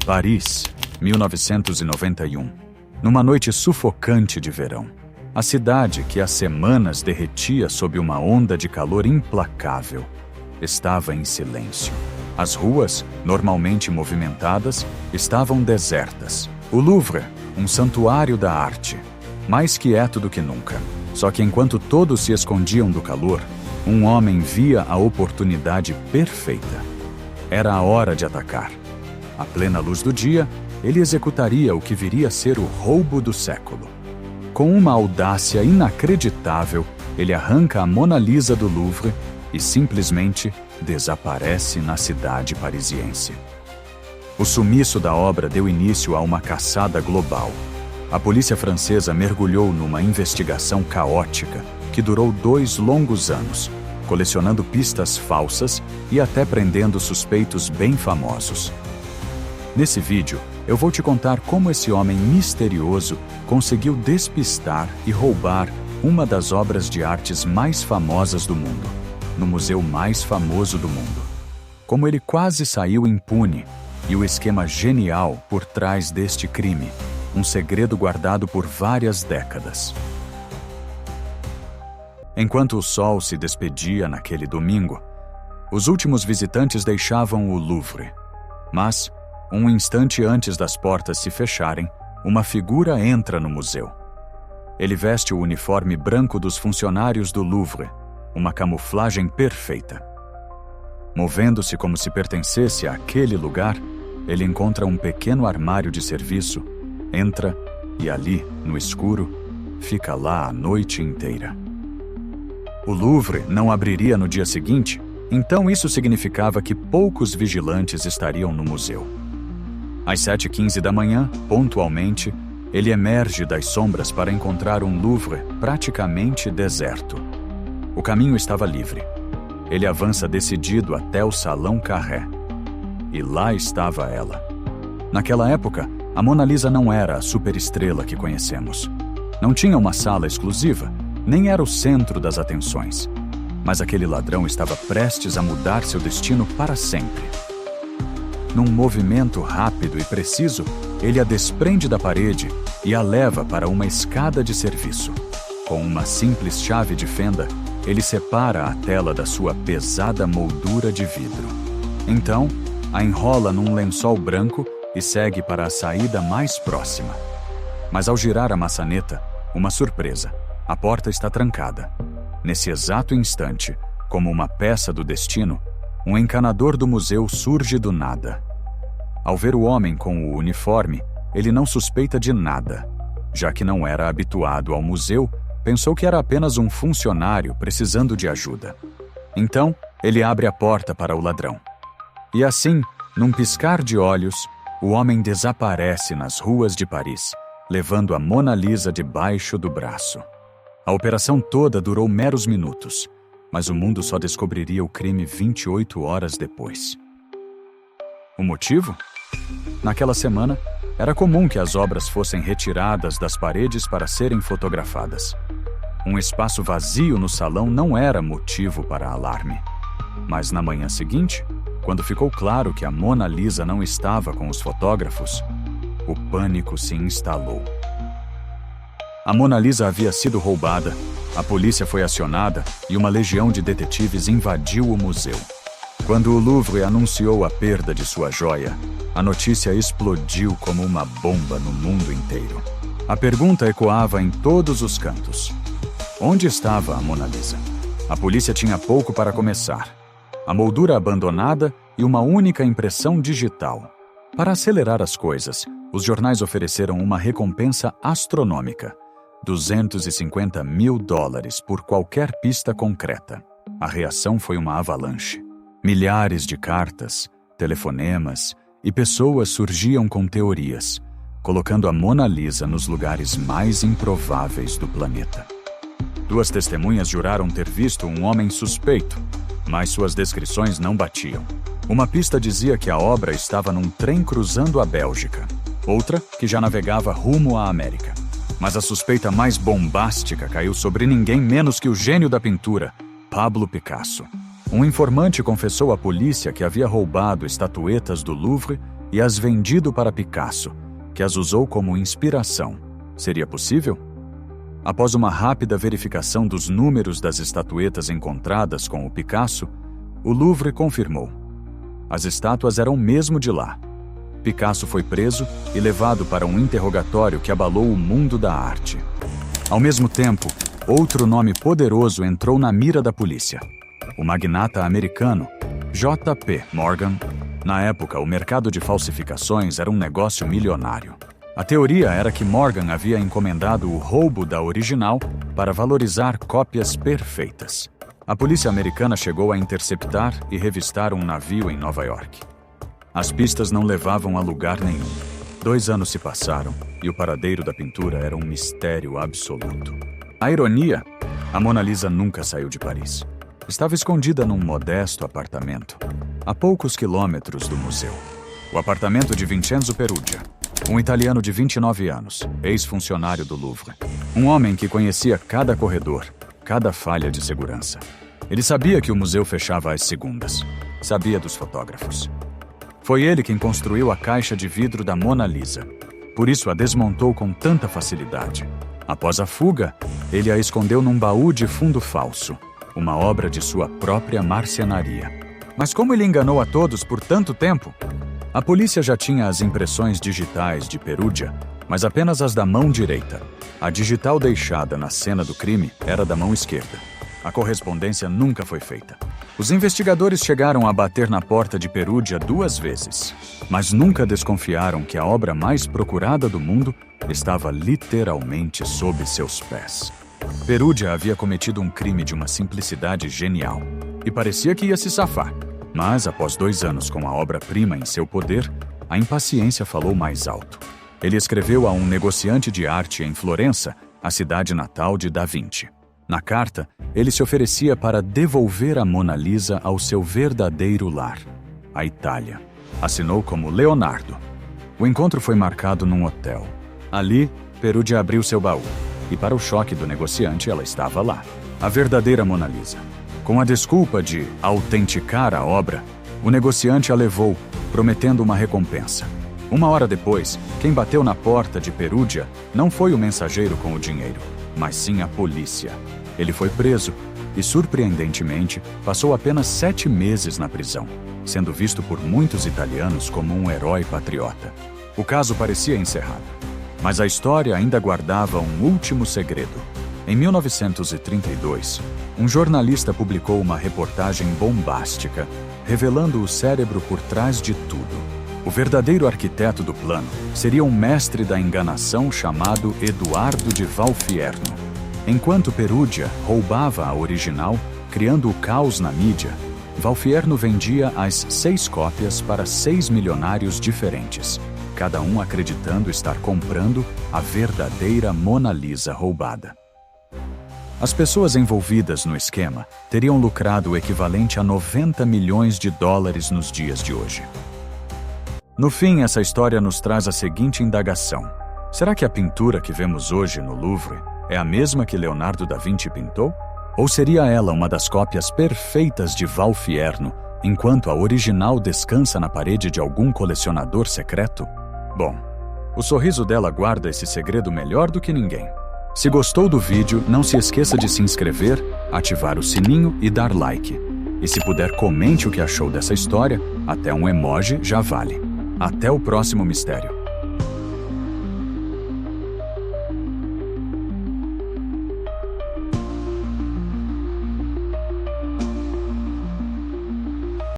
Paris, 1991. Numa noite sufocante de verão. A cidade, que há semanas derretia sob uma onda de calor implacável, estava em silêncio. As ruas, normalmente movimentadas, estavam desertas. O Louvre, um santuário da arte, mais quieto do que nunca. Só que enquanto todos se escondiam do calor, um homem via a oportunidade perfeita. Era a hora de atacar. À plena luz do dia, ele executaria o que viria a ser o roubo do século. Com uma audácia inacreditável, ele arranca a Mona Lisa do Louvre e simplesmente desaparece na cidade parisiense. O sumiço da obra deu início a uma caçada global. A polícia francesa mergulhou numa investigação caótica que durou 2 longos anos, colecionando pistas falsas e até prendendo suspeitos bem famosos. Nesse vídeo, eu vou te contar como esse homem misterioso conseguiu despistar e roubar uma das obras de artes mais famosas do mundo, no museu mais famoso do mundo. Como ele quase saiu impune e o esquema genial por trás deste crime, um segredo guardado por várias décadas. Enquanto o sol se despedia naquele domingo, os últimos visitantes deixavam o Louvre. Mas, um instante antes das portas se fecharem, uma figura entra no museu. Ele veste o uniforme branco dos funcionários do Louvre, uma camuflagem perfeita. Movendo-se como se pertencesse àquele lugar, ele encontra um pequeno armário de serviço, entra e ali, no escuro, fica lá a noite inteira. O Louvre não abriria no dia seguinte, então isso significava que poucos vigilantes estariam no museu. Às 7h15 da manhã, pontualmente, ele emerge das sombras para encontrar um Louvre praticamente deserto. O caminho estava livre. Ele avança decidido até o Salão Carré. E lá estava ela. Naquela época, a Mona Lisa não era a superestrela que conhecemos. Não tinha uma sala exclusiva, nem era o centro das atenções. Mas aquele ladrão estava prestes a mudar seu destino para sempre. Num movimento rápido e preciso, ele a desprende da parede e a leva para uma escada de serviço. Com uma simples chave de fenda, ele separa a tela da sua pesada moldura de vidro. Então, a enrola num lençol branco e segue para a saída mais próxima. Mas ao girar a maçaneta, uma surpresa. A porta está trancada. Nesse exato instante, como uma peça do destino, um encanador do museu surge do nada. Ao ver o homem com o uniforme, ele não suspeita de nada. Já que não era habituado ao museu, pensou que era apenas um funcionário precisando de ajuda. Então, ele abre a porta para o ladrão. E assim, num piscar de olhos, o homem desaparece nas ruas de Paris, levando a Mona Lisa debaixo do braço. A operação toda durou meros minutos, mas o mundo só descobriria o crime 28 horas depois. O motivo? Naquela semana, era comum que as obras fossem retiradas das paredes para serem fotografadas. Um espaço vazio no salão não era motivo para alarme. Mas na manhã seguinte, quando ficou claro que a Mona Lisa não estava com os fotógrafos, o pânico se instalou. A Mona Lisa havia sido roubada, a polícia foi acionada e uma legião de detetives invadiu o museu. Quando o Louvre anunciou a perda de sua joia, a notícia explodiu como uma bomba no mundo inteiro. A pergunta ecoava em todos os cantos. Onde estava a Mona Lisa? A polícia tinha pouco para começar. A moldura abandonada e uma única impressão digital. Para acelerar as coisas, os jornais ofereceram uma recompensa astronômica. $250 mil por qualquer pista concreta. A reação foi uma avalanche. Milhares de cartas, telefonemas e pessoas surgiam com teorias, colocando a Mona Lisa nos lugares mais improváveis do planeta. 2 testemunhas juraram ter visto um homem suspeito, mas suas descrições não batiam. Uma pista dizia que a obra estava num trem cruzando a Bélgica, outra que já navegava rumo à América. Mas a suspeita mais bombástica caiu sobre ninguém menos que o gênio da pintura, Pablo Picasso. Um informante confessou à polícia que havia roubado estatuetas do Louvre e as vendido para Picasso, que as usou como inspiração. Seria possível? Após uma rápida verificação dos números das estatuetas encontradas com o Picasso, o Louvre confirmou. As estátuas eram mesmo de lá. Picasso foi preso e levado para um interrogatório que abalou o mundo da arte. Ao mesmo tempo, outro nome poderoso entrou na mira da polícia. O magnata americano J.P. Morgan. Na época, o mercado de falsificações era um negócio milionário. A teoria era que Morgan havia encomendado o roubo da original para valorizar cópias perfeitas. A polícia americana chegou a interceptar e revistar um navio em Nova York. As pistas não levavam a lugar nenhum. 2 anos se passaram e o paradeiro da pintura era um mistério absoluto. A ironia? A Mona Lisa nunca saiu de Paris. Estava escondida num modesto apartamento, a poucos quilômetros do museu. O apartamento de Vincenzo Perugia, um italiano de 29 anos, ex-funcionário do Louvre. Um homem que conhecia cada corredor, cada falha de segurança. Ele sabia que o museu fechava às segundas. Sabia dos fotógrafos. Foi ele quem construiu a caixa de vidro da Mona Lisa. Por isso a desmontou com tanta facilidade. Após a fuga, ele a escondeu num baú de fundo falso, uma obra de sua própria marcenaria. Mas como ele enganou a todos por tanto tempo? A polícia já tinha as impressões digitais de Perugia, mas apenas as da mão direita. A digital deixada na cena do crime era da mão esquerda. A correspondência nunca foi feita. Os investigadores chegaram a bater na porta de Perugia 2 vezes, mas nunca desconfiaram que a obra mais procurada do mundo estava literalmente sob seus pés. Perugia havia cometido um crime de uma simplicidade genial e parecia que ia se safar. Mas, após 2 anos com a obra-prima em seu poder, a impaciência falou mais alto. Ele escreveu a um negociante de arte em Florença, a cidade natal de Da Vinci. Na carta, ele se oferecia para devolver a Mona Lisa ao seu verdadeiro lar, a Itália. Assinou como Leonardo. O encontro foi marcado num hotel. Ali, Perugia abriu seu baú, e para o choque do negociante, ela estava lá, a verdadeira Mona Lisa. Com a desculpa de autenticar a obra, o negociante a levou, prometendo uma recompensa. 1 hora depois, quem bateu na porta de Perugia não foi o mensageiro com o dinheiro, mas sim a polícia. Ele foi preso e, surpreendentemente, passou apenas 7 meses na prisão, sendo visto por muitos italianos como um herói patriota. O caso parecia encerrado, mas a história ainda guardava um último segredo. Em 1932, um jornalista publicou uma reportagem bombástica, revelando o cérebro por trás de tudo. O verdadeiro arquiteto do plano seria um mestre da enganação chamado Eduardo de Valfierno. Enquanto Perugia roubava a original, criando o caos na mídia, Valfierno vendia as 6 cópias para 6 milionários diferentes, cada um acreditando estar comprando a verdadeira Mona Lisa roubada. As pessoas envolvidas no esquema teriam lucrado o equivalente a 90 milhões de dólares nos dias de hoje. No fim, essa história nos traz a seguinte indagação. Será que a pintura que vemos hoje no Louvre é a mesma que Leonardo da Vinci pintou? Ou seria ela uma das cópias perfeitas de Valfierno, enquanto a original descansa na parede de algum colecionador secreto? Bom, o sorriso dela guarda esse segredo melhor do que ninguém. Se gostou do vídeo, não se esqueça de se inscrever, ativar o sininho e dar like. E se puder, comente o que achou dessa história, até um emoji já vale. Até o próximo mistério.